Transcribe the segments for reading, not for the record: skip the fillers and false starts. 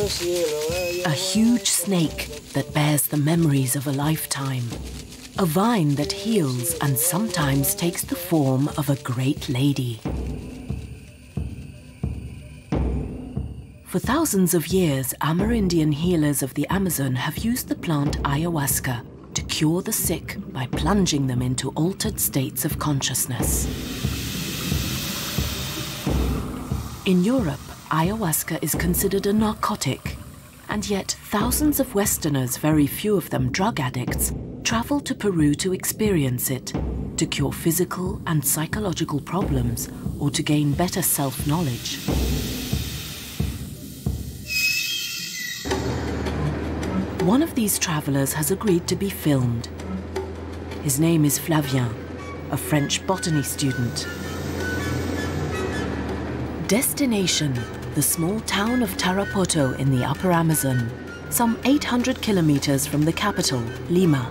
A huge snake that bears the memories of a lifetime. A vine that heals and sometimes takes the form of a great lady. For thousands of years, Amerindian healers of the Amazon have used the plant ayahuasca to cure the sick by plunging them into altered states of consciousness. In Europe, ayahuasca is considered a narcotic, and yet thousands of Westerners, very few of them drug addicts, travel to Peru to experience it, to cure physical and psychological problems or to gain better self-knowledge. One of these travelers has agreed to be filmed. His name is Flavien, a French botany student. Destination, the small town of Tarapoto in the upper Amazon, some 800 kilometers from the capital, Lima.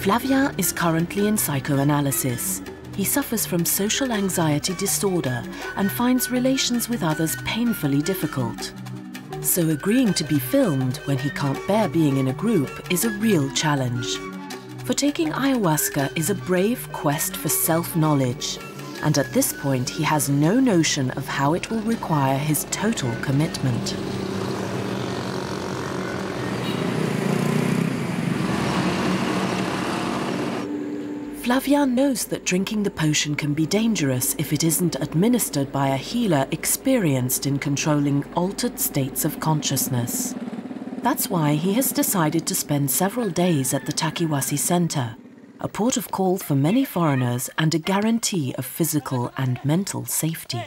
Flavien is currently in psychoanalysis. He suffers from social anxiety disorder and finds relations with others painfully difficult. So agreeing to be filmed when he can't bear being in a group is a real challenge. For taking ayahuasca is a brave quest for self-knowledge, and at this point he has no notion of how it will require his total commitment. Flavien knows that drinking the potion can be dangerous if it isn't administered by a healer experienced in controlling altered states of consciousness. That's why he has decided to spend several days at the Takiwasi Center, a port of call for many foreigners and a guarantee of physical and mental safety.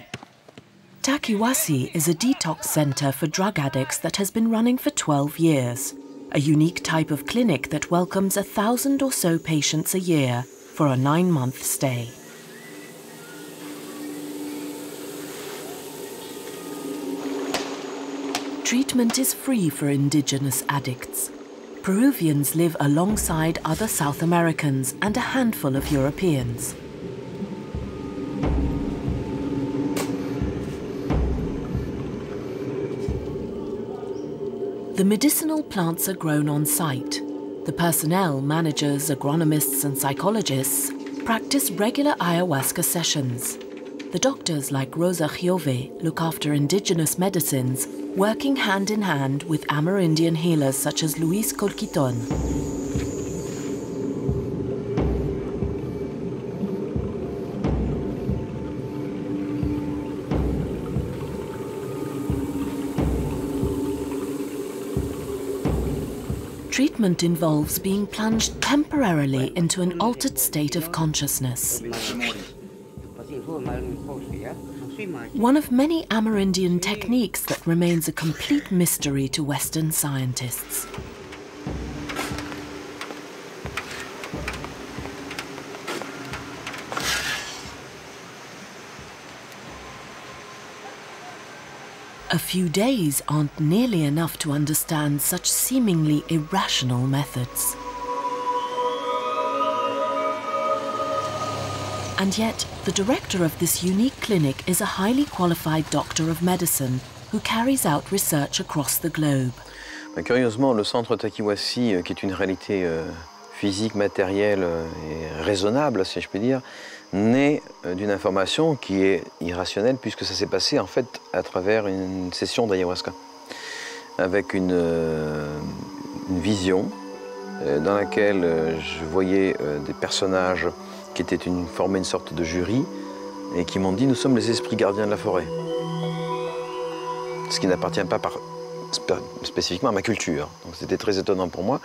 Takiwasi is a detox center for drug addicts that has been running for 12 years, a unique type of clinic that welcomes 1,000 or so patients a year for a 9-month stay. Treatment is free for indigenous addicts. Peruvians live alongside other South Americans and a handful of Europeans. The medicinal plants are grown on site. The personnel, managers, agronomists and psychologists practice regular ayahuasca sessions. The doctors like Rosa Giove look after indigenous medicines, working hand in hand with Amerindian healers such as Luis Colquiton. Treatment involves being plunged temporarily into an altered state of consciousness. One of many Amerindian techniques that remains a complete mystery to Western scientists. A few days aren't nearly enough to understand such seemingly irrational methods. And yet, the director of this unique clinic is a highly qualified doctor of medicine who carries out research across the globe. Curieusement, le centre Takiwasi, qui est une réalité physique, matérielle et raisonnable, si je puis dire, naît d'une information qui est irrationnelle puisque ça s'est passé en fait à travers une session d'ayahuasca avec une vision dans laquelle je voyais des personnages qui étaient formaient une sorte de jury et qui m'ont dit « Nous sommes les esprits gardiens de la forêt ». Ce qui n'appartient pas spécifiquement à ma culture. Donc c'était très étonnant pour moi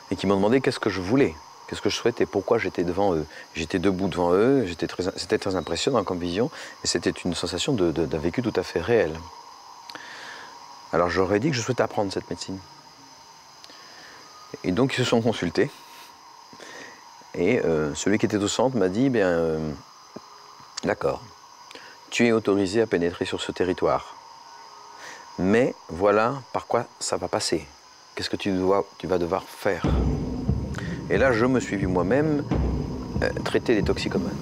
et qui m'ont demandé qu'est-ce que je voulais. Qu'est-ce que je souhaitais, pourquoi j'étais devant eux. J'étais debout devant eux, c'était très impressionnant comme vision, et c'était une sensation d'un vécu tout à fait réel. Alors j'aurais dit que je souhaitais apprendre cette médecine. Et donc ils se sont consultés, et celui qui était au centre m'a dit, d'accord, tu es autorisé à pénétrer sur ce territoire, mais voilà par quoi ça va passer. Qu'est-ce que tu vas devoir faire? Et là, je me suis vu moi-même traiter des toxicomanes.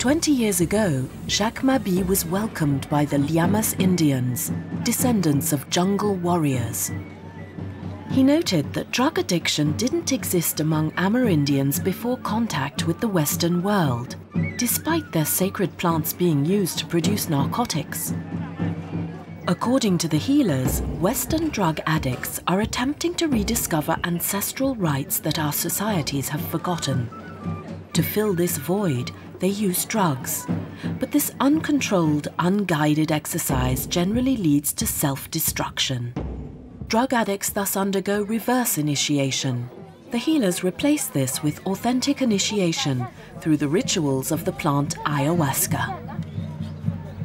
20 years ago, Jacques Mabi was welcomed by the Llamas Indians, descendants of jungle warriors. He noted that drug addiction didn't exist among Amerindians before contact with the Western world, despite their sacred plants being used to produce narcotics. According to the healers, Western drug addicts are attempting to rediscover ancestral rites that our societies have forgotten. To fill this void, they use drugs. But this uncontrolled, unguided exercise generally leads to self-destruction. Drug addicts thus undergo reverse initiation. The healers replace this with authentic initiation through the rituals of the plant ayahuasca.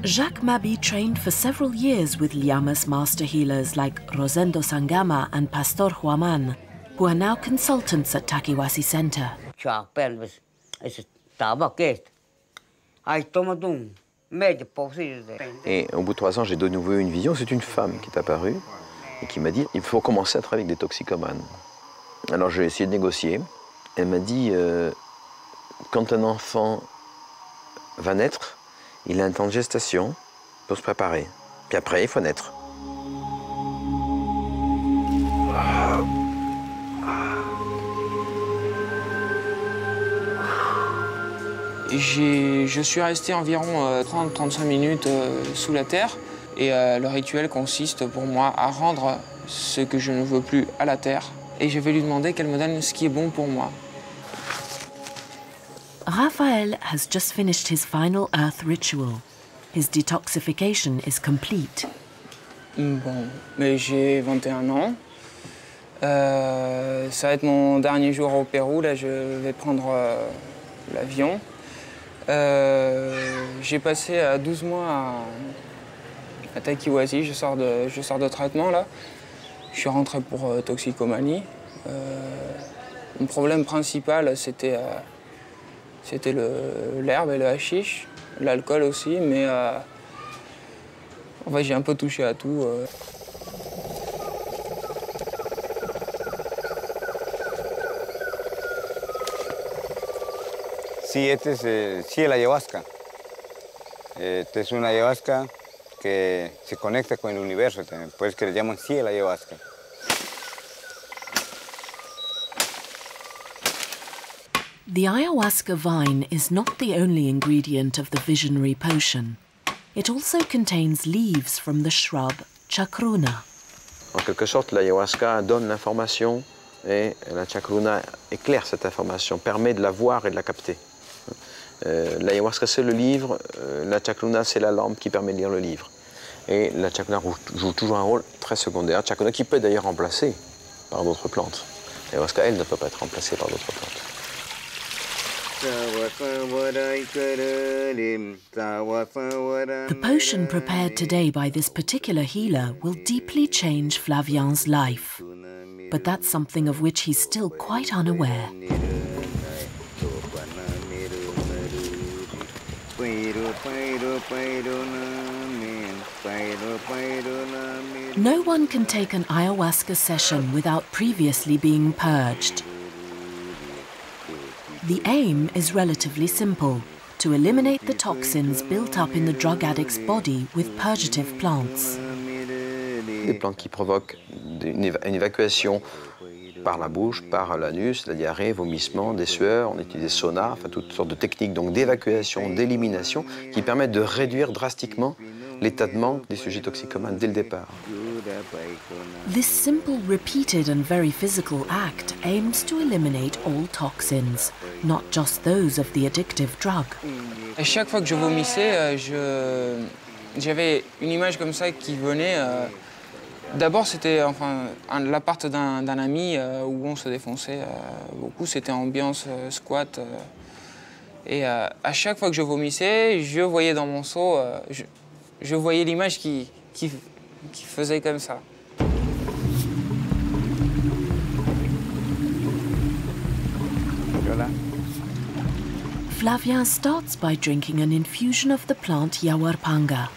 Jacques Mabi trained for several years with Llamas master healers like Rosendo Sangama and Pastor Juaman, who are now consultants at Takiwasi Center. Et au bout de 3 ans, j'ai de nouveau eu une vision. C'est une femme qui est apparue et qui m'a dit « il faut commencer à travailler avec des toxicomanes ». Alors j'ai essayé de négocier. Elle m'a dit quand un enfant va naître, il a un temps de gestation pour se préparer. Puis après, il faut naître. Je suis resté environ 30-35 minutes sous la terre. Et le rituel consiste pour moi à rendre ce que je ne veux plus à la terre. Et je vais lui demander qu'elle me donne ce qui est bon pour moi. Raphaël has just finished his final earth ritual. His detoxification is complete. Bon, mais j'ai 21 ans. Ça va être mon dernier jour au Pérou. Là, je vais prendre l'avion. J'ai passé 12 mois à Takiwasi. Je sors de traitement, là. Je suis rentré pour toxicomanie. Mon problème principal, c'était l'herbe et le hashish, l'alcool aussi, mais en fait, j'ai un peu touché à tout. Sí, sí, el ayahuasca. Esta es una ayahuasca que se conecta con el universo, por eso que le llaman sí el ayahuasca. The ayahuasca vine is not the only ingredient of the visionary potion. It also contains leaves from the shrub chacruna. En quelque sorte, l'ayahuasca donne l'information et la chacruna éclaire cette information, permet de la voir et de la capter. L'ayahuasca, c'est le livre, la chacruna, c'est la lampe qui permet de lire le livre. Et la chacruna joue toujours un rôle très secondaire, chacruna qui peut d'ailleurs remplacer par d'autres plantes. L'ayahuasca, elle, ne peut pas être remplacée par d'autres plantes. The potion prepared today by this particular healer will deeply change Flavian's life. But that's something of which he's still quite unaware. No one can take an ayahuasca session without previously being purged. The aim is relatively simple, to eliminate the toxins built up in the drug addict's body with purgative plants. Des plantes qui provoquent une évacuation par la bouche, par l'anus, la diarrhée, vomissement, des sueurs, on utilise des saunas, enfin toutes sortes de techniques d'évacuation, d'élimination qui permettent de réduire drastiquement l'état de manque des sujets toxicomanes dès le départ. This simple, repeated and very physical act aims to eliminate all toxins, not just those of the addictive drug. À chaque fois que je vomissais, j'avais une image comme ça qui venait. D'abord, c'était l'appart d'un ami où on se défonçait beaucoup. C'était ambiance squat. Et à chaque fois que je vomissais, je voyais dans mon seau, je voyais l'image qui faisait comme ça. Flavien starts by drinking an infusion of the plant yawarpanga,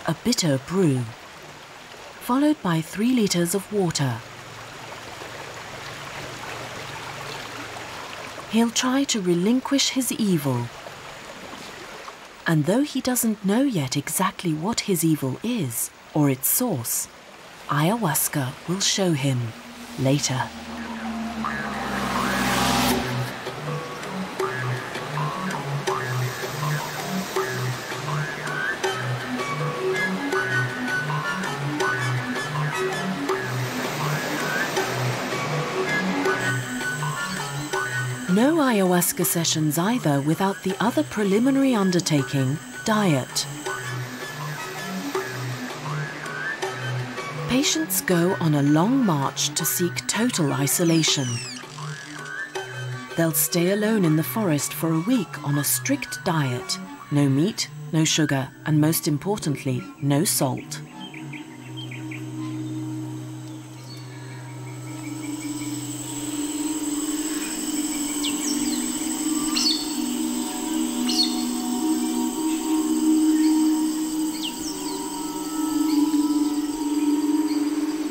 a bitter brew, followed by 3 liters of water. He'll try to relinquish his evil. And though he doesn't know yet exactly what his evil is or its source, ayahuasca will show him later. No ayahuasca sessions either without the other preliminary undertaking, diet. Patients go on a long march to seek total isolation. They'll stay alone in the forest for a week on a strict diet. No meat, no sugar, and most importantly, no salt.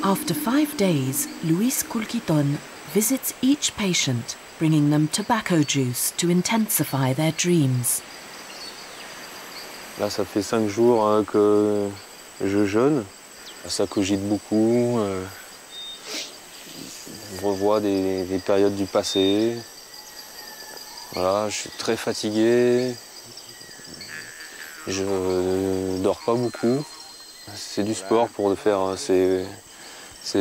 After 5 days, Luis Culquiton visits each patient, bringing them tobacco juice to intensify their dreams. Là, ça fait 5 jours que je jeûne. Ça cogite beaucoup. Je revois des périodes du passé. Voilà, je suis très fatigué. Je dors pas beaucoup. C'est du sport pour faire ces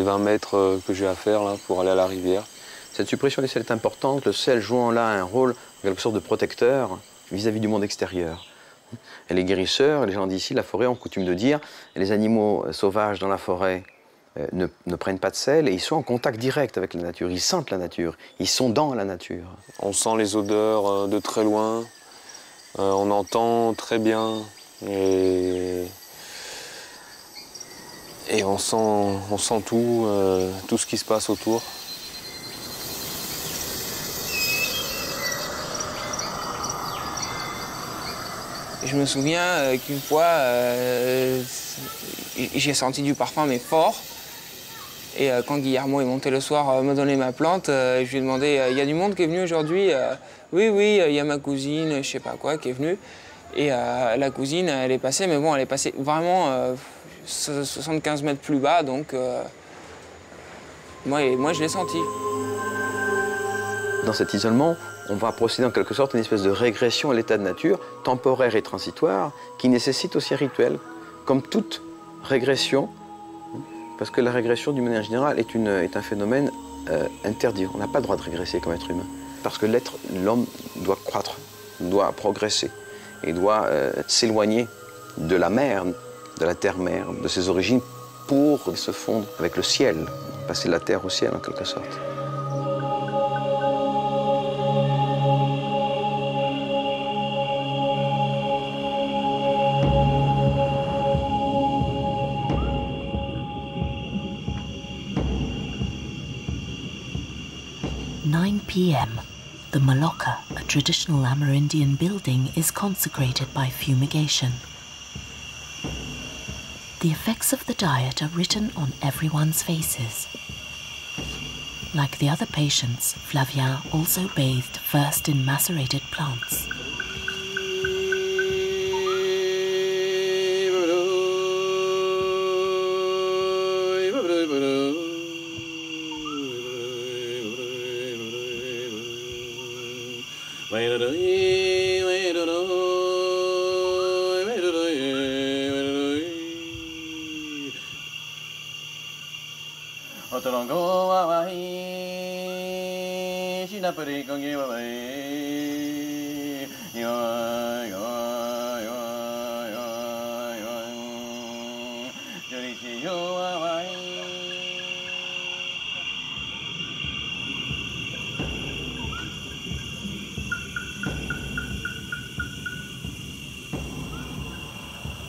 20 mètres que j'ai à faire là, pour aller à la rivière. Cette suppression des sels est importante, le sel jouant là un rôle en quelque sorte de protecteur vis-à-vis du monde extérieur. Et les guérisseurs, les gens d'ici, la forêt, ont coutume de dire, les animaux sauvages dans la forêt ne prennent pas de sel et ils sont en contact direct avec la nature, ils sentent la nature, ils sont dans la nature. On sent les odeurs de très loin, on entend très bien et on sent tout ce qui se passe autour. Je me souviens qu'une fois, j'ai senti du parfum, mais fort. Et quand Guillermo est monté le soir me donner ma plante, je lui ai demandé il y a du monde qui est venu aujourd'hui? Oui, il y a ma cousine, je sais pas quoi, qui est venue. Et la cousine, elle est passée, mais bon, elle est passée vraiment 75 mètres plus bas, donc moi je l'ai senti. Dans cet isolement, on va procéder en quelque sorte à une espèce de régression à l'état de nature, temporaire et transitoire, qui nécessite aussi un rituel, comme toute régression, parce que la régression, d'une manière générale, est un phénomène interdit. On n'a pas le droit de régresser comme être humain, parce que l'homme doit croître, doit progresser, et doit s'éloigner de la mer, de la terre-mère, de ses origines, pour se fondre avec le ciel, passer de la terre au ciel en quelque sorte. p.m. The Maloca, a traditional Amerindian building, is consecrated by fumigation. The effects of the diet are written on everyone's faces. Like the other patients, Flavien also bathed first in macerated plants.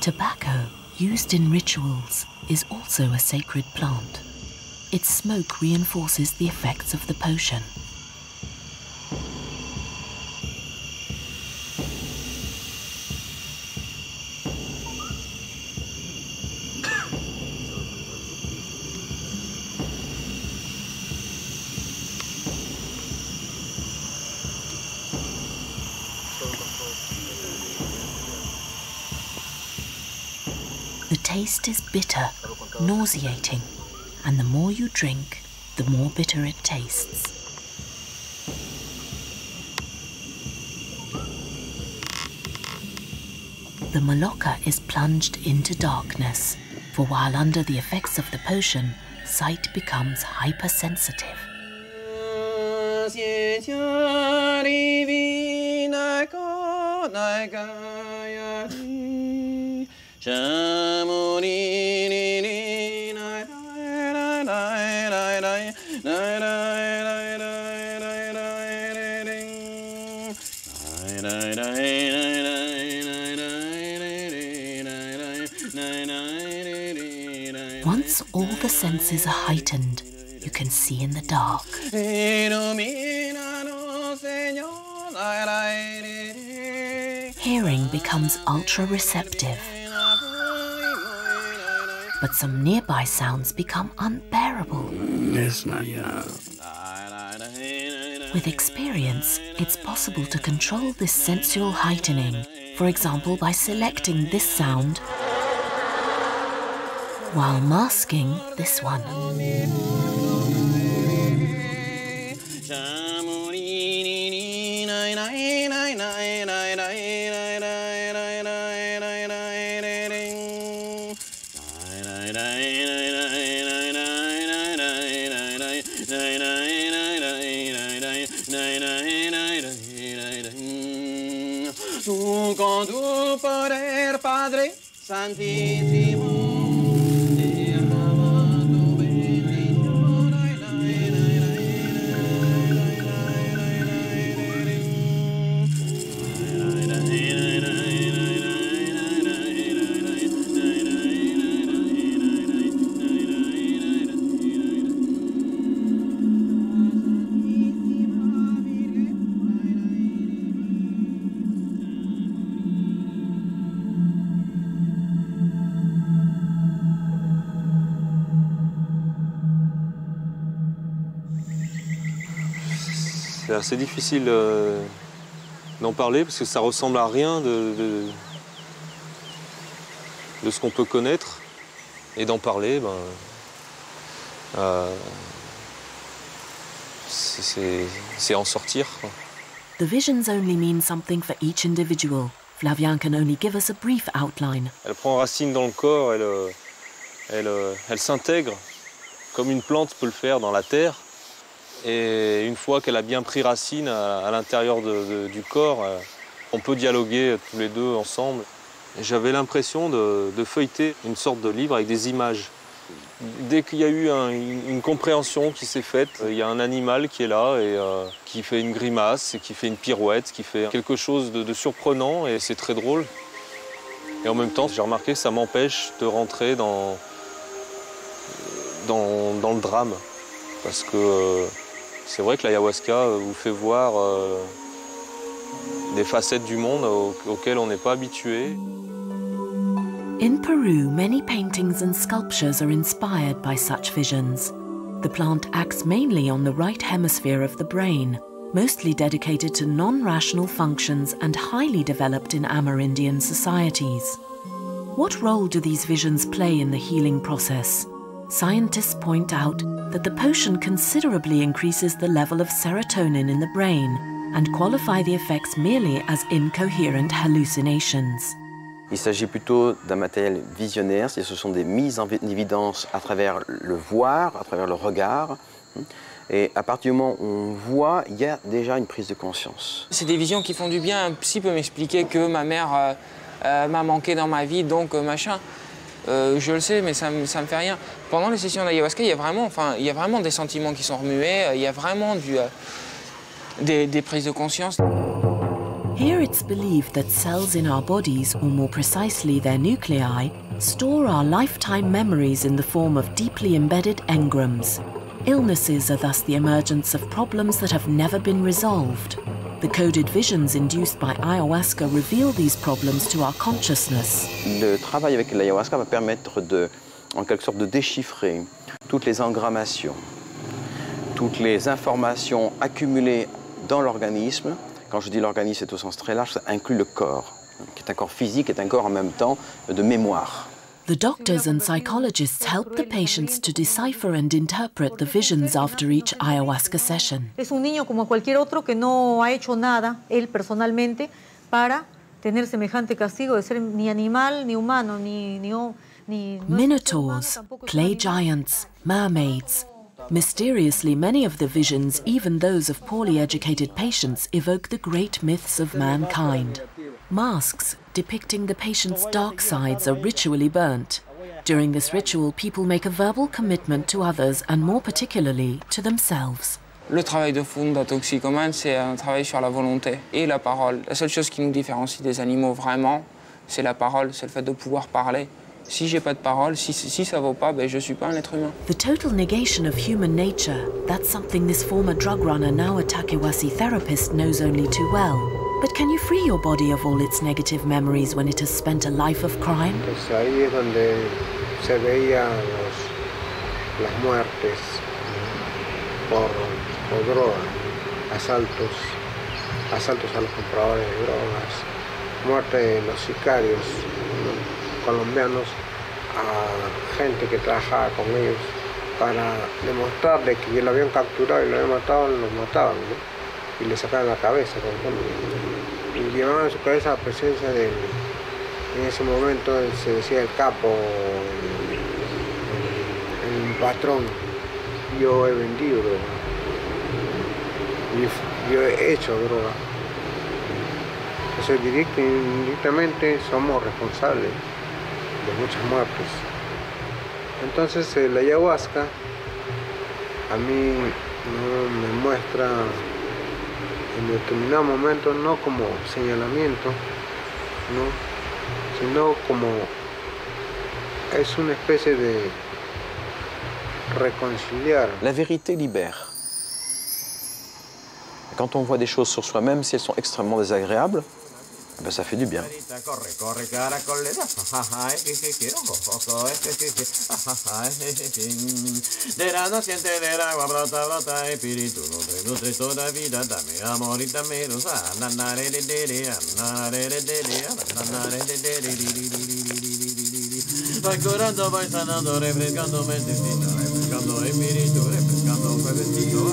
Tobacco, used in rituals, is also a sacred plant. Its smoke reinforces the effects of the potion. taste is bitter, nauseating, and the more you drink, the more bitter it tastes. The Maloka is plunged into darkness, for while under the effects of the potion, sight becomes hypersensitive. Once all the senses are heightened, you can see in the dark. Hearing becomes ultra-receptive, but some nearby sounds become unbearable. With experience, it's possible to control this sensual heightening, for example by selecting this sound while masking this one. Con tu poder, Padre Santísimo. C'est assez difficile d'en parler parce que ça ressemble à rien de ce qu'on peut connaître. Et d'en parler, c'est en sortir, quoi. The visions only mean something for each individual. Flavien can only give us a brief outline. Elle prend racine dans le corps, elle s'intègre comme une plante peut le faire dans la terre. Et une fois qu'elle a bien pris racine à l'intérieur du corps, on peut dialoguer tous les deux ensemble. J'avais l'impression de feuilleter une sorte de livre avec des images. Dès qu'il y a eu une compréhension qui s'est faite, il y a un animal qui est là et qui fait une grimace, et qui fait une pirouette, qui fait quelque chose de surprenant et c'est très drôle. Et en même temps, j'ai remarqué que ça m'empêche de rentrer dans le drame. Parce que c'est vrai que l'ayahuasca vous fait voir des facettes du monde auxquelles on n'est pas habitué. In Peru, many paintings and sculptures are inspired by such visions. The plant acts mainly on the right hemisphere of the brain, mostly dedicated to non-rational functions and highly developed in Amerindian societies. What role do these visions play in the healing process? Scientists point out that the potion considerably increases the level of serotonin in the brain and qualify the effects merely as incoherent hallucinations. Il s'agit plutôt d'un matériel visionnaire, c'est-à-dire ce sont des mises en évidence à travers le voir, à travers le regard. Et à partir du moment où on voit, il y a déjà une prise de conscience. C'est des visions qui font du bien. Un psy peut m'expliquer que ma mère m'a manqué dans ma vie, donc machin. Je le sais, mais ça me fait rien. Pendant les sessions d'ayahuasca, il y a vraiment des sentiments qui sont remués, il y a vraiment des prises de conscience. Here it's believed that cells in our bodies, or more precisely their nuclei, store our lifetime memories in the form of deeply embedded engrams. Illnesses are thus the emergence of problems that have never been resolved. The coded visions induced by ayahuasca reveal these problems to our consciousness. Le travail avec l'ayahuasca va permettre en quelque sorte de déchiffrer toutes les engrammations, toutes les informations accumulées dans l'organisme. Quand je dis l'organisme, c'est au sens très large, ça inclut le corps, qui est un corps physique, qui est un corps en même temps de mémoire. The doctors and psychologists help the patients to decipher and interpret the visions after each ayahuasca session. Es un niño como cualquier otro que no ha hecho nada, él personalmente, para tener semejante castigo de ser ni animal, ni humano, ni Minotaurs, clay giants, mermaids. Mysteriously, many of the visions, even those of poorly educated patients, evoke the great myths of mankind. Masks depicting the patient's dark sides are ritually burnt. During this ritual, people make a verbal commitment to others and more particularly to themselves. Le travail de fond d'un toxicomane, c'est un travail sur la volonté et la parole. La seule chose qui nous différencie des animaux vraiment, c'est la parole, c'est le fait de pouvoir parler. Si j'ai pas de parole, si ça vaut pas, ben je suis pas un être humain. The total negation of human nature, that's something this former drug runner, now a Takewasi therapist, knows only too well. But can you free your body of all its negative memories when it has spent a life of crime? Entonces ahí es donde se veían las muertes por droga, asaltos a los compradores de drogas, muerte de los sicarios colombianos a gente que trabajaba con ellos para demostrarle que lo habían capturado y lo habían matado, lo mataban, ¿no? Y le sacaban la cabeza, por ejemplo. Y llevaban a su cabeza la presencia de, en ese momento se decía el capo, el patrón. Yo he vendido droga, yo he hecho droga. Entonces directo e indirectamente somos responsables de muchas muertes. Entonces la ayahuasca a mí no me muestra en determinado momento no como señalamiento, ¿no? Sino como es una especie de réconcilier. La vérité libère. Quand on voit des choses sur soi-même, si elles sont extrêmement désagréables, ben ça fait du bien. Vai curando, vai sanando, refrescando mentecita, refrescando espíritu, refrescando juevesito.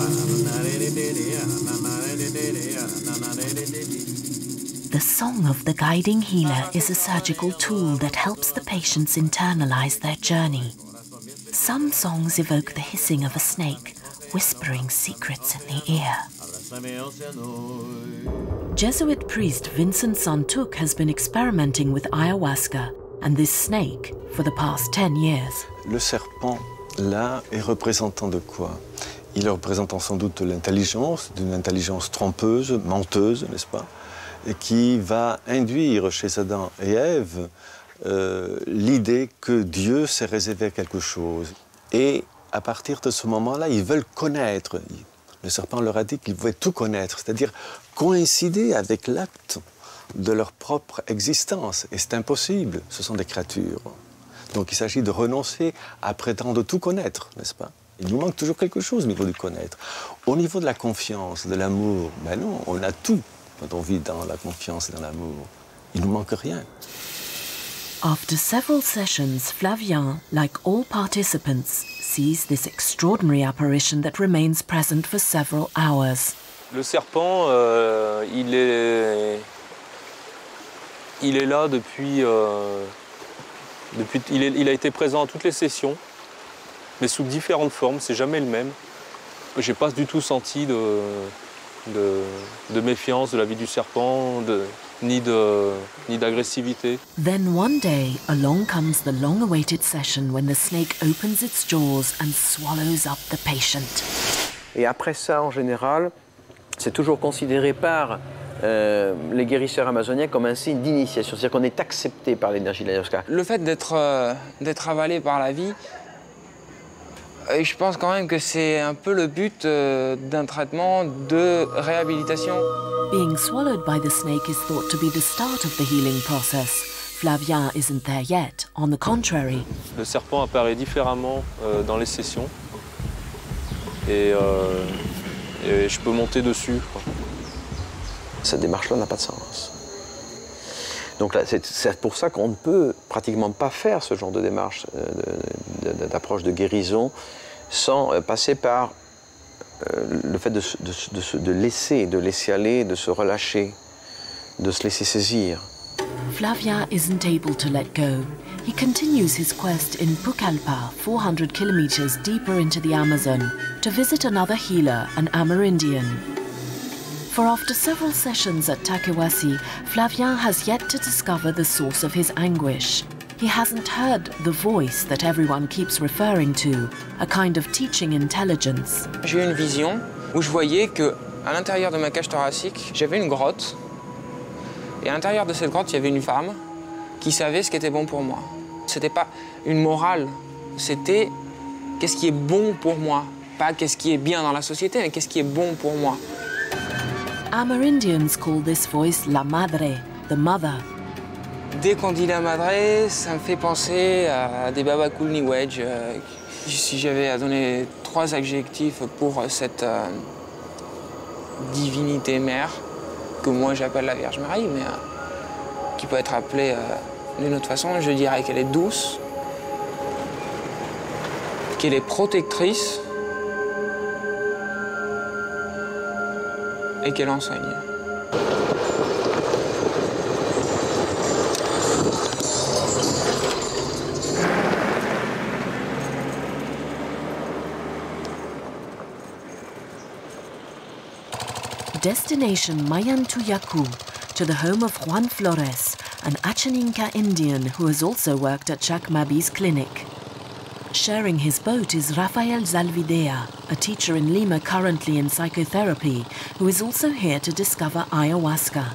The song of the guiding healer is a surgical tool that helps the patients internalize their journey. Some songs evoke the hissing of a snake, whispering secrets in the ear. Jesuit priest Vincent Santuk has been experimenting with ayahuasca and this snake for the past 10 years. Le serpent, là, est représentant de quoi? Il est représentant sans doute de l'intelligence, d'une intelligence trompeuse, menteuse, n'est-ce pas? Et qui va induire chez Adam et Ève l'idée que Dieu s'est réservé quelque chose. Et à partir de ce moment-là, ils veulent connaître. Le serpent leur a dit qu'ils pouvaient tout connaître, c'est-à-dire coïncider avec l'acte de leur propre existence. Et c'est impossible, ce sont des créatures. Donc il s'agit de renoncer à prétendre tout connaître, n'est-ce pas? Il nous manque toujours quelque chose au niveau du connaître. Au niveau de la confiance, de l'amour, ben non, on a tout quand on vit dans la confiance et dans l'amour. Il ne nous manque rien. After several sessions, Flavien, like all participants, sees this extraordinary apparition that remains present for several hours. Le serpent, il est là depuis... il a été présent à toutes les sessions, mais sous différentes formes, c'est jamais le même. J'ai pas du tout senti de méfiance de la vie du serpent, ni d'agressivité. Then one day, along comes the long-awaited session when the snake opens its jaws and swallows up the patient. Et après ça, en général, c'est toujours considéré par les guérisseurs amazoniens comme un signe d'initiation, c'est-à-dire qu'on est accepté par l'énergie de l'ayahuasca. Le fait d'être avalé par la vie, je pense quand même que c'est un peu le but d'un traitement de réhabilitation. Being swallowed by the snake is thought to be the start of the healing process. Flavien isn't there yet. On the contrary. Le serpent apparaît différemment dans les sessions et je peux monter dessus, quoi. Cette démarche-là n'a pas de sens. Donc là, c'est pour ça qu'on ne peut pratiquement pas faire ce genre de démarche, d'approche de guérison, sans passer par le fait de laisser aller, de se relâcher, de se laisser saisir. Flavia isn't able to let go. He continues his quest in Pucallpa, 400 kilometers deeper into the Amazon, to visit another healer, an Amerindian. For after several sessions at Takewasi, Flavien has yet to discover the source of his anguish. He hasn't heard the voice that everyone keeps referring to, a kind of teaching intelligence. J'ai eu une vision où je voyais que à l'intérieur de ma cage thoracique, j'avais une grotte. Et à l'intérieur de cette grotte, il y avait une femme qui savait ce qui était bon pour moi. C'était pas une morale, c'était qu'est-ce qui est bon pour moi. Pas qu'est-ce qui est bien dans la société, mais qu'est-ce qui est bon pour moi. Amerindians call this voice La Madre, the mother. Dès qu'on dit La Madre, ça me fait penser à des Babakul New Age. Si j'avais à donner 3 adjectifs pour cette divinité mère, que moi j'appelle la Vierge Marie, mais qui peut être appelée d'une autre façon, je dirais qu'elle est douce, qu'elle est protectrice et qu'elle enseigne. Destination Mayantuyacu, to the home of Juan Flores, an Achaninka Indian who has also worked at Chakmabi's clinic. Sharing his boat is Rafael Zalvidea, a teacher in Lima currently in psychotherapy, who is also here to discover ayahuasca.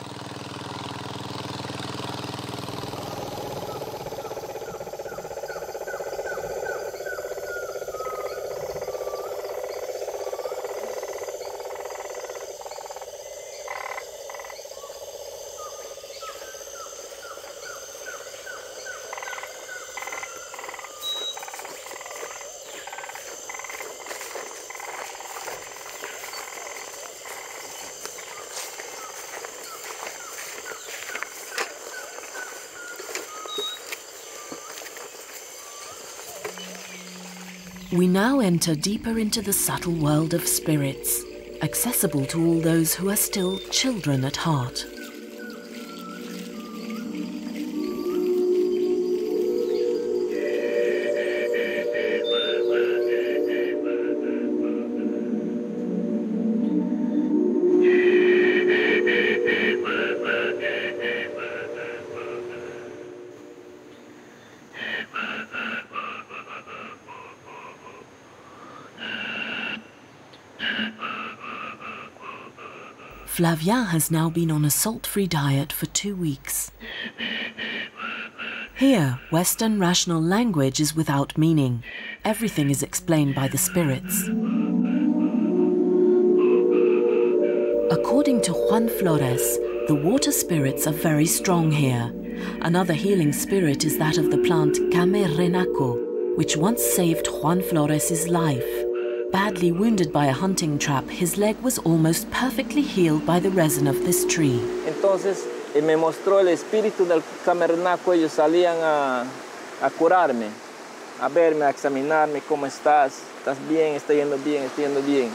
We now enter deeper into the subtle world of spirits, accessible to all those who are still children at heart. Flavien has now been on a salt-free diet for 2 weeks. Here, Western rational language is without meaning. Everything is explained by the spirits. According to Juan Flores, the water spirits are very strong here. Another healing spirit is that of the plant Kame Renaco, which once saved Juan Flores' life. Badly wounded by a hunting trap, his leg was almost perfectly healed by the resin of this tree. Entonces me mostró el espíritu del Kame Renaco. Ellos salían a curarme, a verme, a examinarme, ¿cómo estás? ¿Estás bien? ¿Está yendo bien? ¿Está yendo bien?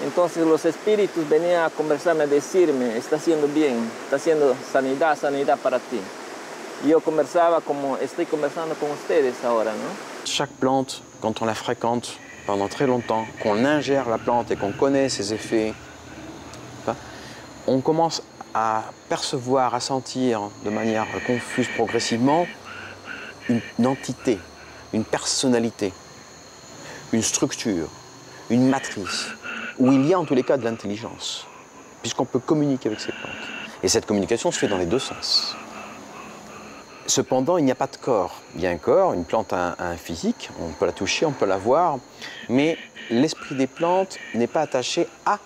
Entonces los espíritus venían a conversarme, a decirme, está yendo bien, está haciendo sanidad, sanidad para ti. Y yo conversaba como estoy conversando con ustedes ahora, ¿no? Chaque plante, quand on la fréquente pendant très longtemps, qu'on ingère la plante et qu'on connaît ses effets, on commence à percevoir, à sentir de manière confuse progressivement une entité, une personnalité, une structure, une matrice, où il y a en tous les cas de l'intelligence, puisqu'on peut communiquer avec ces plantes. Et cette communication se fait dans les deux sens. Cependant, il n'y a pas de corps. Il y a un corps, une plante a un physique, on peut la toucher, on peut la voir, mais l'esprit des plantes n'est pas attaché à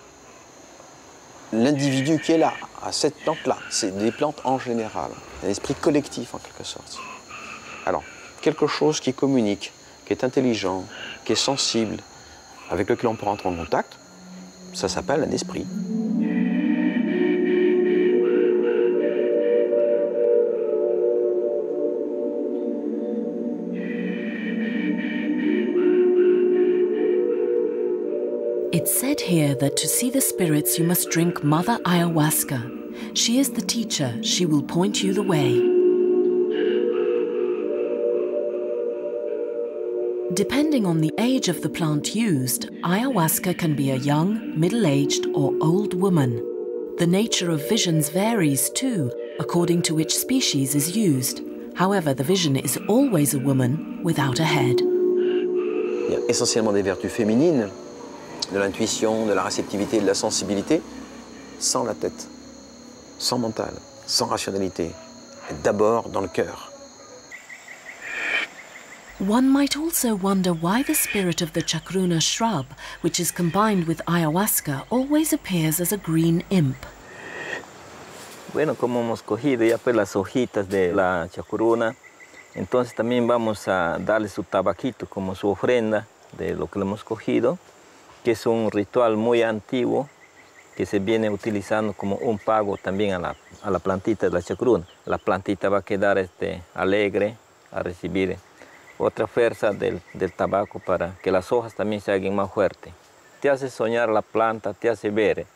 l'individu qui est là, à cette plante-là. C'est des plantes en général, un esprit collectif en quelque sorte. Alors, quelque chose qui communique, qui est intelligent, qui est sensible, avec lequel on peut rentrer en contact, ça s'appelle un esprit. It's said here that to see the spirits you must drink Mother Ayahuasca. She is the teacher, she will point you the way. Depending on the age of the plant used, ayahuasca can be a young, middle-aged or old woman. The nature of visions varies too, according to which species is used. However, the vision is always a woman without a head. Il y a essentiellement des vertus féminines, de l'intuition, de la réceptivité, de la sensibilité, sans la tête, sans mental, sans rationalité, et d'abord dans le cœur. One might also wonder why the spirit of the chacruna shrub, which is combined with ayahuasca, always appears as a green imp. Bueno, como hemos cogido ya pues las hojitas de la chacruna, entonces también vamos a darle su tabaquito como su ofrenda de lo que le hemos cogido, que es un ritual muy antiguo que se viene utilizando como un pago también a la plantita de la chacruna. La plantita va a quedar alegre a recibir otra fuerza del tabaco para que las hojas también se hagan más fuertes. Te hace soñar la planta, te hace ver,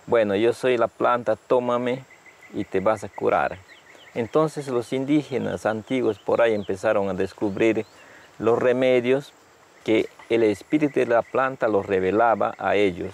bueno, yo soy la planta, tómame y te vas a curar. Entonces los indígenas antiguos por ahí empezaron a descubrir los remedios que el espíritu de la planta los revelaba a ellos.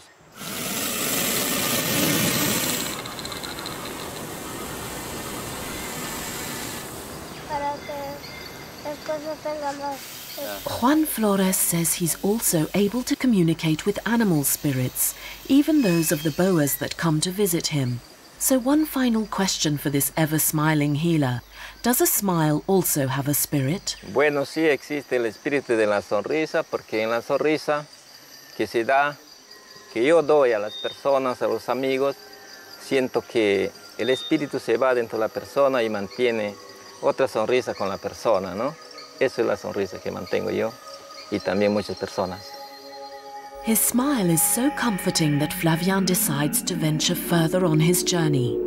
Juan Flores says he's also able to communicate with animal spirits, even those of the boas that come to visit him. So one final question for this ever-smiling healer. Does a smile also have a spirit? Bueno, sí existe el espíritu de la sonrisa, porque en la sonrisa que se da, que yo doy a las personas, a los amigos, siento que el espíritu se va dentro de la persona y mantiene otra sonrisa con la persona, ¿no? Esa es la sonrisa que mantengo yo y también muchas personas. His smile is so comforting that Flavian decides to venture further on his journey.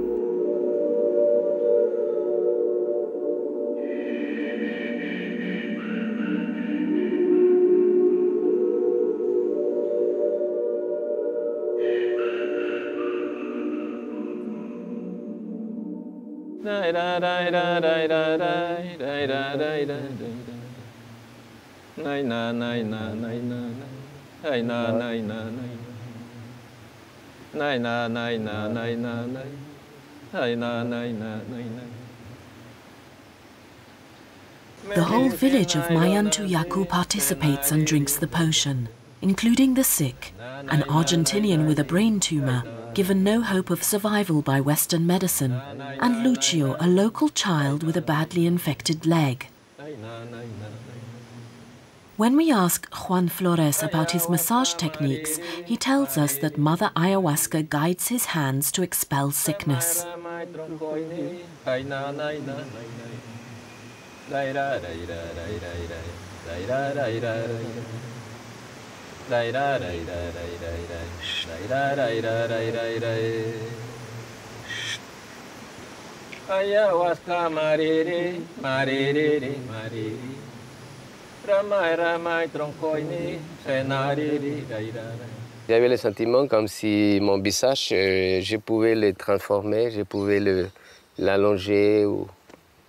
The whole village of Mayantuyacu participates and drinks the potion, including the sick, an Argentinian with a brain tumor, given no hope of survival by Western medicine, and Lucio, a local child with a badly infected leg. When we ask Juan Flores about his massage techniques, he tells us that Mother Ayahuasca guides his hands to expel sickness. Ayahuasca marere, marere, marere. J'avais le sentiment comme si mon visage, je pouvais le transformer, je pouvais l'allonger ou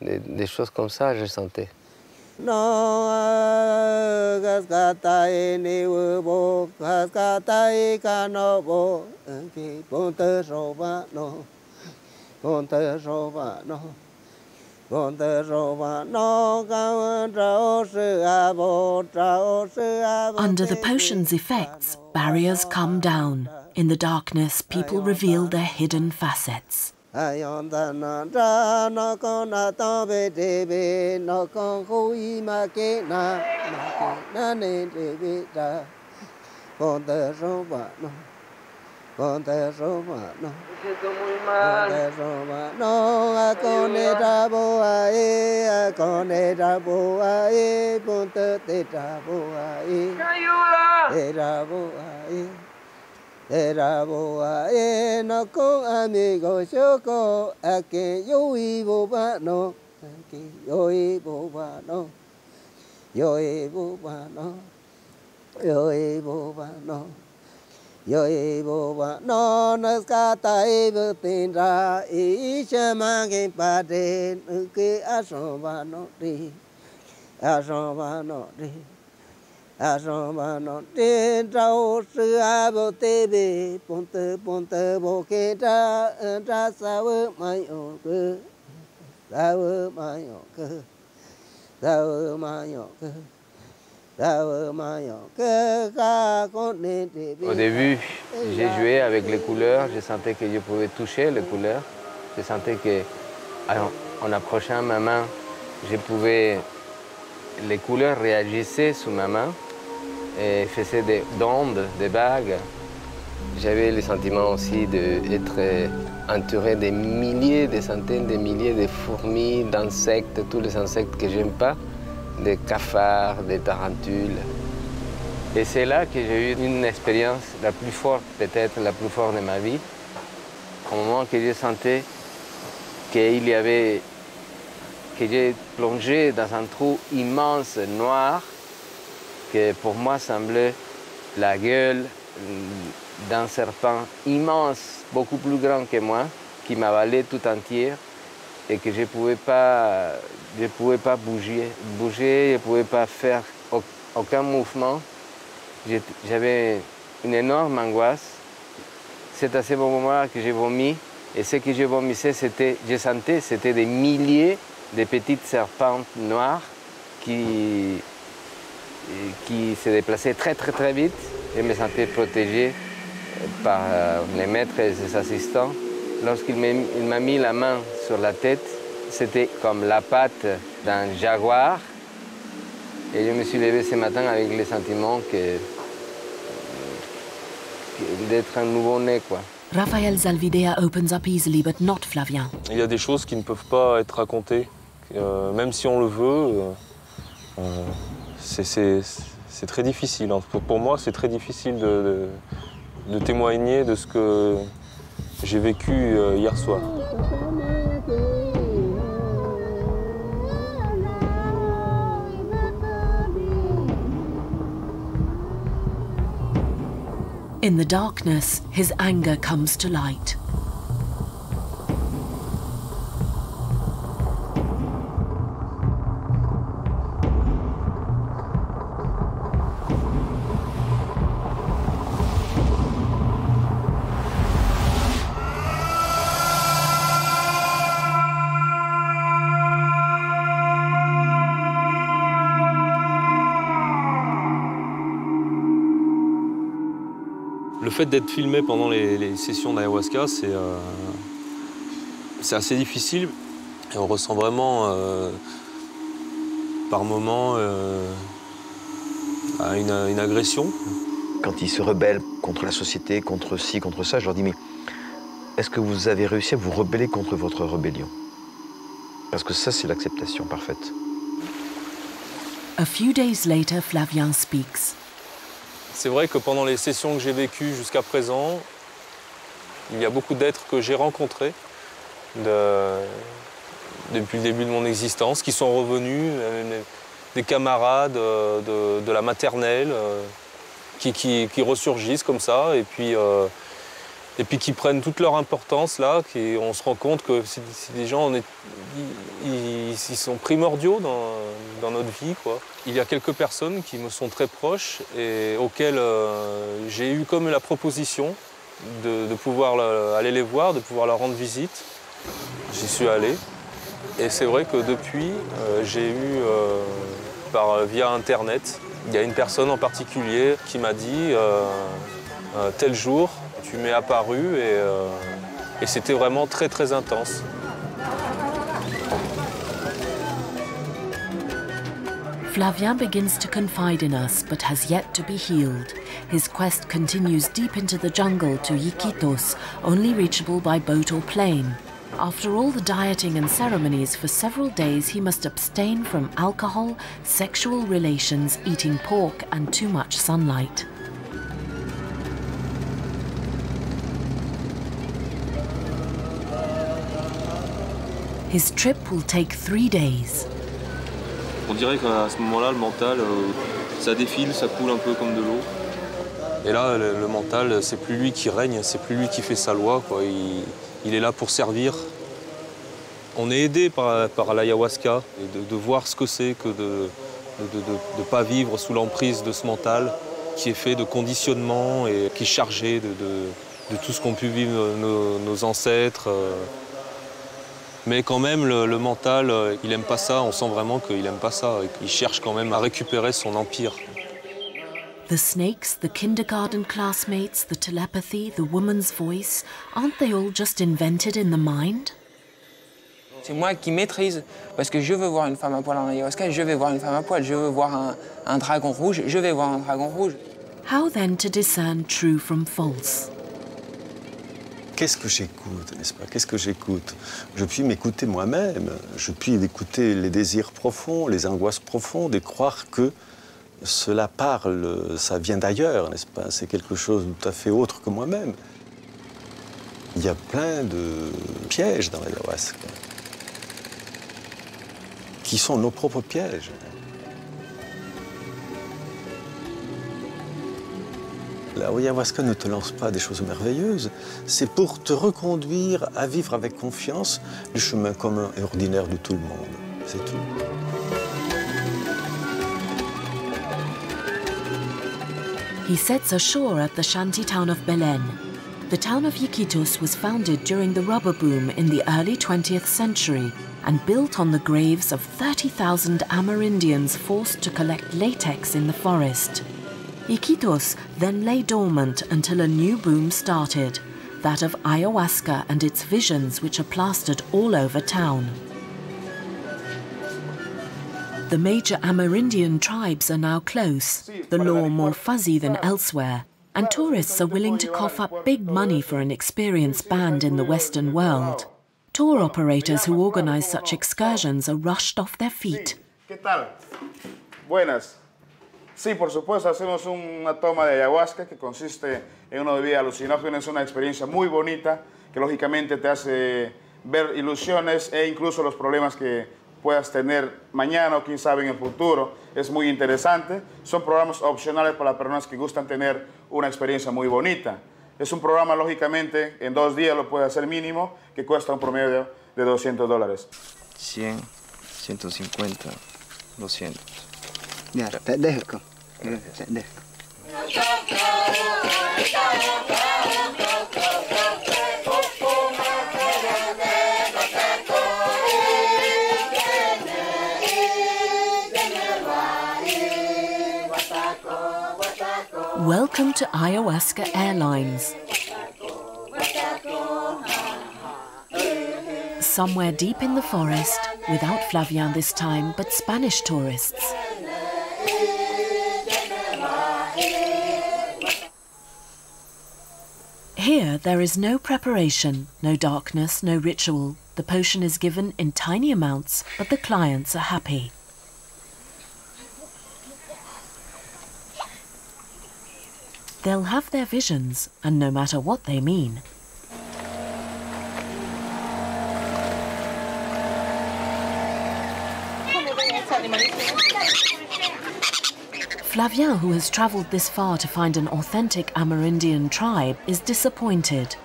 des choses comme ça, je sentais. Under the potion's effects, barriers come down. In the darkness, people reveal their hidden facets. Yo ebo no naskata ebo tindra ishamange pade nuke asomba no de asomba no de asomba no de trao sư abo tebe ponte ponte boketa tra sawe mayo ke sawe mayo ke sawe mayo ke. Au début, j'ai joué avec les couleurs, je sentais que je pouvais toucher les couleurs. Je sentais qu'en approchant ma main, les couleurs réagissaient sous ma main et faisaient des ondes, des vagues. J'avais le sentiment aussi d'être entouré de milliers, des centaines de milliers de fourmis, d'insectes, tous les insectes que j'aime pas. Des cafards, des tarentules. Et c'est là que j'ai eu une expérience la plus forte, peut-être la plus forte de ma vie. Au moment que je sentais que j'ai plongé dans un trou immense, noir, que pour moi semblait la gueule d'un serpent immense, beaucoup plus grand que moi, qui m'avalait tout entière et que je ne pouvais pas bouger, je ne pouvais pas faire aucun mouvement. J'avais une énorme angoisse. C'est à ce moment-là que j'ai vomi. Et ce que je vomissais, c'était des milliers de petits serpents noirs qui se déplaçaient très très très vite. Je me sentais protégé par les maîtres et les assistants. Lorsqu'il m'a mis la main sur la tête, c'était comme la patte d'un jaguar. Et je me suis levé ce matin avec le sentiment d'être un nouveau-né, quoi. Rafael Zalvidea opens up easily, but not Flavien. Il y a des choses qui ne peuvent pas être racontées, même si on le veut. C'est très difficile. Pour moi, c'est très difficile de témoigner de ce que j'ai vécu hier soir. In the darkness, his anger comes to light. Le fait d'être filmé pendant les sessions d'ayahuasca, c'est assez difficile. Et on ressent vraiment, par moments, une agression. Quand ils se rebellent contre la société, contre ci, contre ça, je leur dis, mais est-ce que vous avez réussi à vous rebeller contre votre rébellion? Parce que ça, c'est l'acceptation parfaite. A few days later, Flavien speaks. C'est vrai que pendant les sessions que j'ai vécues jusqu'à présent, il y a beaucoup d'êtres que j'ai rencontrés depuis le début de mon existence, qui sont revenus, des camarades de la maternelle, qui ressurgissent comme ça, et puis qui prennent toute leur importance là, on se rend compte que c'est des gens, ils sont primordiaux dans notre vie, quoi. Il y a quelques personnes qui me sont très proches et auxquelles j'ai eu comme la proposition de pouvoir aller les voir, de pouvoir leur rendre visite. J'y suis allé. Et c'est vrai que depuis, j'ai eu, via Internet, il y a une personne en particulier qui m'a dit tel jour, tu m'es apparu et c'était vraiment très très intense. Flavien begins to confide in us, but has yet to be healed. His quest continues deep into the jungle to Iquitos, only reachable by boat or plane. After all the dieting and ceremonies, for several days he must abstain from alcohol, sexual relations, eating pork, and too much sunlight. His trip will take 3 days. On dirait qu'à ce moment-là, le mental, ça défile, ça coule un peu comme de l'eau. Et là, le mental, c'est plus lui qui règne, c'est plus lui qui fait sa loi, quoi. Il est là pour servir. On est aidé par l'ayahuasca et de voir ce que c'est que de ne pas vivre sous l'emprise de ce mental qui est fait de conditionnement et qui est chargé de tout ce qu'ont pu vivre nos ancêtres. Mais quand même, le mental, il n'aime pas ça. On sent vraiment qu'il n'aime pas ça. Il cherche quand même à récupérer son empire. The snakes, the kindergarten classmates, the telepathy, the woman's voice, aren't they all just invented in the mind? C'est moi qui maîtrise, parce que je veux voir une femme à poil en ayahuasca, je vais voir une femme à poil, je veux voir un dragon rouge, je vais voir un dragon rouge. How then to discern true from false? Qu'est-ce que j'écoute, n'est-ce pas? Qu'est-ce que j'écoute? Je puis m'écouter moi-même, je puis écouter les désirs profonds, les angoisses profondes et croire que cela parle, ça vient d'ailleurs, n'est-ce pas? C'est quelque chose de tout à fait autre que moi-même. Il y a plein de pièges dans l'ayahuasca, qui sont nos propres pièges. L'ayahuasca ne te lance pas des choses merveilleuses, c'est pour te reconduire à vivre avec confiance le chemin commun et ordinaire de tout le monde. C'est tout. He sets ashore at the shanty town of Belén. The town of Iquitos was founded during the rubber boom in the early 20th century and built on the graves of 30,000 Amerindians forced to collect latex in the forest. Iquitos then lay dormant until a new boom started, that of ayahuasca and its visions which are plastered all over town. The major Amerindian tribes are now close, the law more fuzzy than elsewhere, and tourists are willing to cough up big money for an experienced band in the Western world. Tour operators who organize such excursions are rushed off their feet. ¿Qué tal? Buenas. Sí, por supuesto, hacemos una toma de ayahuasca que consiste en una bebida alucinógena. Es una experiencia muy bonita que lógicamente te hace ver ilusiones e incluso los problemas que puedas tener mañana o quién sabe en el futuro. Es muy interesante. Son programas opcionales para las personas que gustan tener una experiencia muy bonita. Es un programa, lógicamente, en 2 días lo puede hacer mínimo, que cuesta un promedio de $200. 100, 150, 200. Ya, te dejo. Te dejo. Welcome to Ayahuasca Airlines. Somewhere deep in the forest, without Flavian this time, but Spanish tourists. Here, there is no preparation, no darkness, no ritual. The potion is given in tiny amounts, but the clients are happy. They'll have their visions, and no matter what they mean. Flavien, who has travelled this far to find an authentic Amerindian tribe, is disappointed.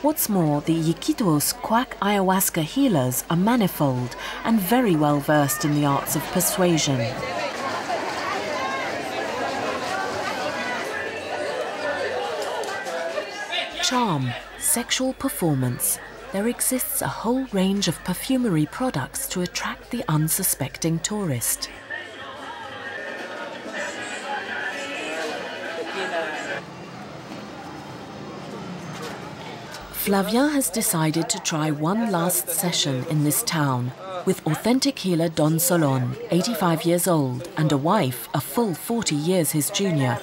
What's more, the Iquitos quack ayahuasca healers are manifold and very well versed in the arts of persuasion. Charm, sexual performance. There exists a whole range of perfumery products to attract the unsuspecting tourist. Flavien has decided to try one last session in this town with authentic healer Don Solon, 85 years old, and a wife a full 40 years his junior.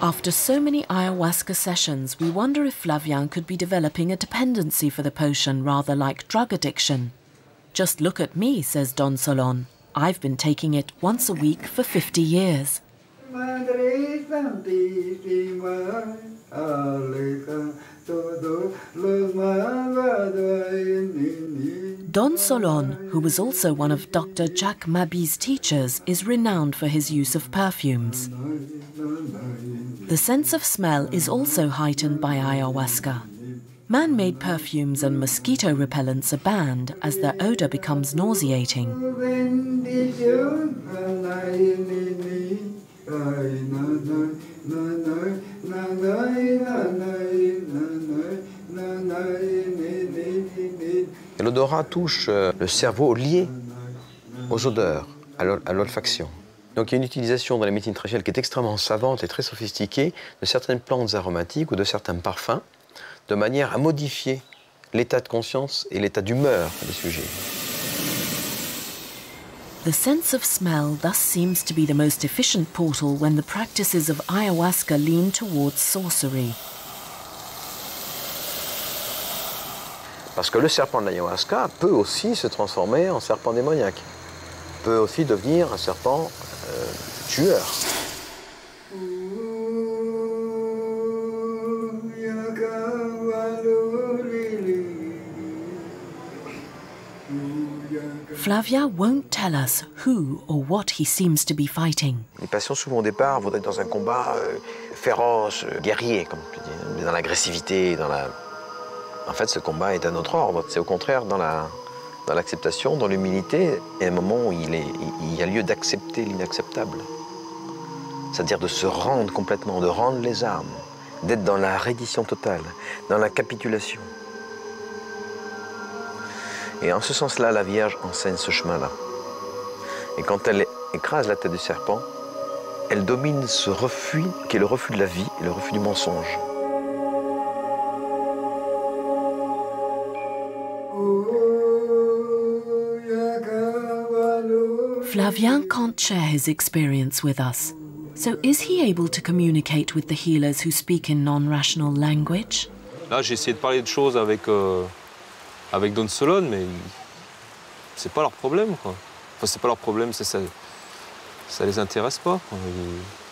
After so many ayahuasca sessions, we wonder if Flavien could be developing a dependency for the potion, rather like drug addiction. Just look at me, says Don Solon. I've been taking it once a week for 50 years. Madre Santísima, aleja todos los malvados. Don Solon, who was also one of Dr. Jack Mabi's teachers, is renowned for his use of perfumes. The sense of smell is also heightened by ayahuasca. Man-made perfumes and mosquito repellents are banned as their odor becomes nauseating. L'odorat touche le cerveau lié aux odeurs, à l'olfaction. Donc il y a une utilisation dans la médecine traditionnelle qui est extrêmement savante et très sophistiquée de certaines plantes aromatiques ou de certains parfums, de manière à modifier l'état de conscience et l'état d'humeur des sujets. The sense of smell thus seems to be the most efficient portal when the practices of ayahuasca lean towards sorcery. Parce que le serpent de l'ayahuasca peut aussi se transformer en serpent démoniaque, peut aussi devenir un serpent tueur. Flavia won't tell us who or what he seems to be fighting. Les patients, souvent au départ, voudraient être dans un combat féroce, guerrier, comme tu dis, dans l'agressivité, dans la... En fait, ce combat est d'un autre ordre. C'est au contraire dans l'acceptation, dans l'humilité, et un moment où il y a lieu d'accepter l'inacceptable. C'est-à-dire de se rendre complètement, de rendre les armes, d'être dans la reddition totale, dans la capitulation. Et en ce sens-là, la Vierge enseigne ce chemin-là. Et quand elle écrase la tête du serpent, elle domine ce refus qui est le refus de la vie et le refus du mensonge. Flavien can't share his experience with us. So is he able to communicate with the healers who speak in non-rational language? Là, j'ai essayé de parler de choses avec Don Solon, mais c'est pas leur problème, quoi. Enfin, c'est pas leur problème, ça les intéresse pas, quoi.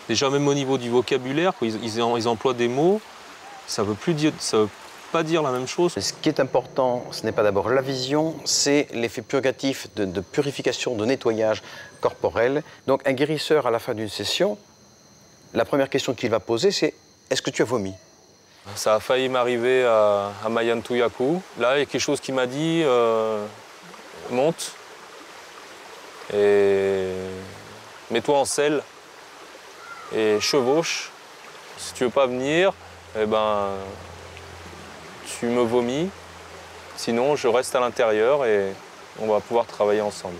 Déjà, même au niveau du vocabulaire, quoi, ils emploient des mots, ça veut pas dire la même chose. Ce qui est important, ce n'est pas d'abord la vision, c'est l'effet purgatif de purification, de nettoyage corporel. Donc un guérisseur, à la fin d'une session, la première question qu'il va poser, c'est « Est-ce que tu as vomi ?» Ça a failli m'arriver à Mayantuyaku. Là, il y a quelque chose qui m'a dit monte et mets-toi en selle et chevauche. Si tu veux pas venir, eh ben, tu me vomis. Sinon, je reste à l'intérieur et on va pouvoir travailler ensemble.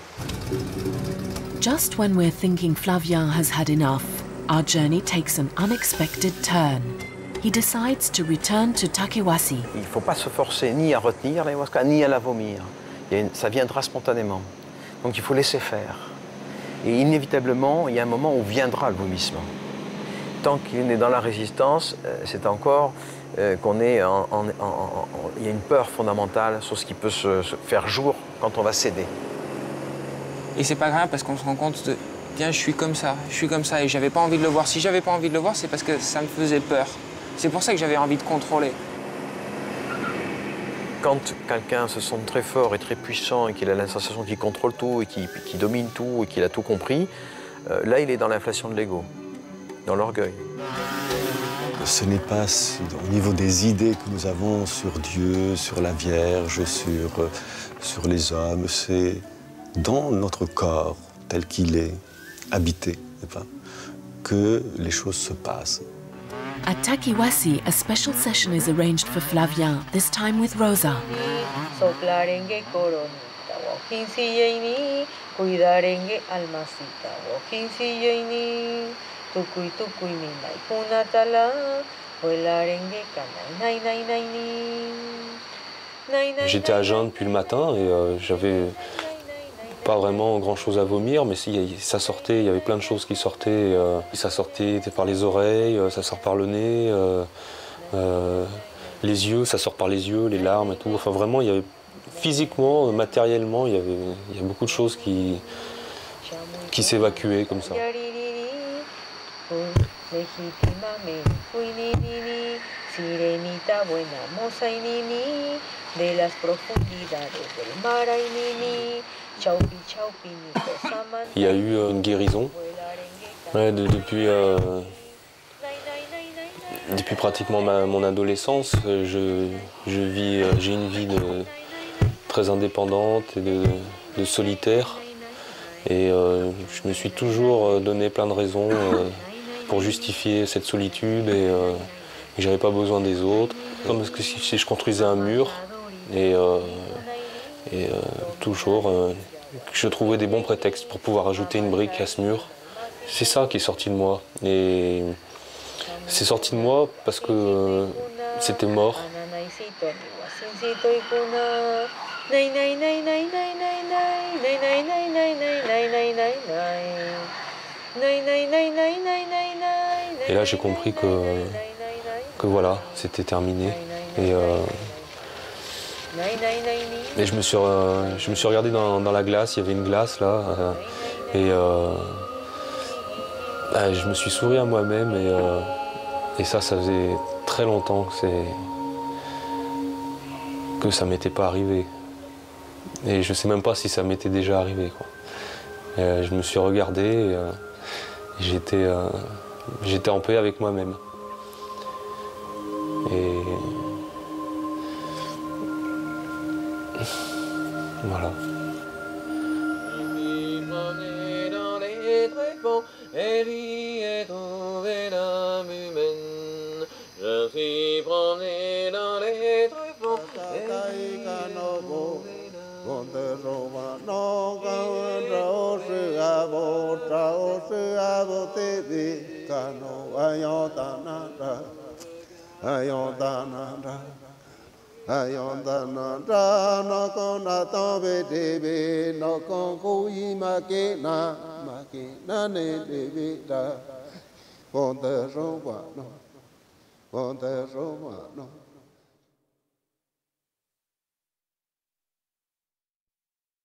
Just when we're thinking Flavien has had enough, our journey takes an unexpected turn. He decides to return to Takewasi. Il ne faut pas se forcer ni à retenir l'ayahuasca, ni à la vomir. Ça viendra spontanément. Donc il faut laisser faire. Et inévitablement, il y a un moment où viendra le vomissement. Tant qu'il est dans la résistance, c'est encore qu'on est il y a une peur fondamentale sur ce qui peut se faire jour quand on va céder. Et c'est pas grave parce qu'on se rend compte de bien, je suis comme ça et j'avais pas envie de le voir. Si j'avais pas envie de le voir, c'est parce que ça me faisait peur. C'est pour ça que j'avais envie de contrôler. Quand quelqu'un se sent très fort et très puissant et qu'il a la sensation qu'il contrôle tout et qu'il domine tout et qu'il a tout compris, là, il est dans l'inflation de l'ego, dans l'orgueil. Ce n'est pas au niveau des idées que nous avons sur Dieu, sur la Vierge, sur les hommes, c'est dans notre corps tel qu'il est, habité, que les choses se passent. At Takewasi, a special session is arranged for Flavien, this time with Rosa. Soplarengue coronita, wokinsiyeini, cuidarengue almasita, wokinsiyeini, tukui tukui minai punatala, huelarengue kanai nai nai nai. J'étais à jeun depuis le matin et j'avais pas vraiment grand-chose à vomir, mais ça sortait, il y avait plein de choses qui sortaient. Ça sortait par les oreilles, ça sort par le nez, les yeux, ça sort par les yeux, les larmes et tout. Enfin vraiment, il y avait, physiquement, matériellement, il y a beaucoup de choses qui s'évacuaient comme ça. sirenita buena, moza y nini, de las profundidades del mar ay nini, chaupi chaupi nico saman. Il y a eu une guérison. Ouais, depuis pratiquement mon adolescence, j'ai une vie très indépendante et de solitaire. Et je me suis toujours donné plein de raisons pour justifier cette solitude et que j'avais pas besoin des autres. Comme si je construisais un mur et toujours je trouvais des bons prétextes pour pouvoir ajouter une brique à ce mur. C'est ça qui est sorti de moi. Et c'est sorti de moi parce que c'était mort. Et là j'ai compris que voilà, c'était terminé. Et je me suis regardé dans la glace, il y avait une glace là, je me suis souri à moi-même et ça faisait très longtemps que ça m'était pas arrivé. Et je sais même pas si ça m'était déjà arrivé, quoi. Je me suis regardé et j'étais en paix avec moi-même. Et voilà. Je suis promené dans les tréfonds. Ayondananda no kona tobe debe no kon kui makina ne debe da ponte roba no